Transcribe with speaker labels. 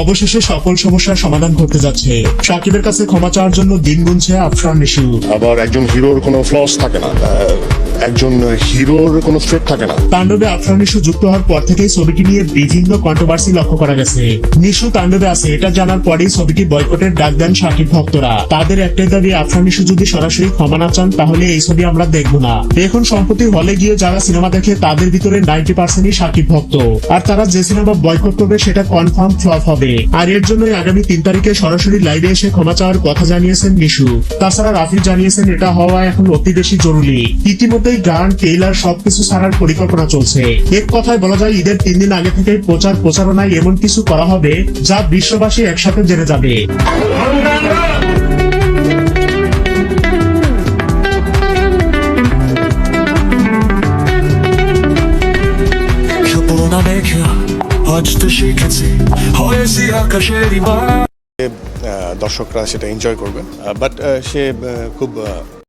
Speaker 1: অবশেষে সকল সমস্যার সমাধান করতে যাচ্ছে। সাকিবের কাছে ক্ষমা চাওয়ার জন্য দিন গুনছে আফরান নিশু।
Speaker 2: আবার একজন হিরোর কোনো ফ্লস থাকে না, একজন হিরোর কোনো থ্রেট থাকে না।
Speaker 1: তাণ্ডবে আফরান নিশু যুক্ত হওয়ার পর থেকেই ছবিটি নিয়ে বিভিন্ন কন্ট্রোভার্সি লক্ষ্য করা গেছে। নিশু তাণ্ডবে আছে এটা জানার পরেই ছবিটি বয়কটের ডাক দেন সাকিব ভক্তরা। তাদের একটাই দাবি, আফরান নিশু যদি সরাসরি ক্ষমা না চান তাহলে এই ছবি আমরা দেখবো না। এখন সম্প্রতি হলে গিয়ে যারা সিনেমা দেখে তাদের ভিতরে 90%ই সাকিব ভক্ত, আর তারা যে সিনেমা বয়কট করবে সেটা কনফার্ম ফ্লপ হবে। আর এর জন্যই আগামী 3 তারিখে সরাসরি লাইভে এসে ক্ষমা চাওয়ার কথা জানিয়েছেন নিশু। তাছাড়া রাফি জানিয়েছেন এটা হওয়া এখন অতি বেশি জরুরি। ইতিমধ্যেই গান, ট্রেইলার সবকিছু ছাড়ার পরিকল্পনা চলছে। এক কথায় বলা যায় ঈদের 3 দিন আগে থেকে প্রচারণায় এমন কিছু করা হবে যা বিশ্ববাসী একসাথে জেনে যাবে।
Speaker 2: দর্শকরা সেটা এনজয় করবে, বাট সে খুব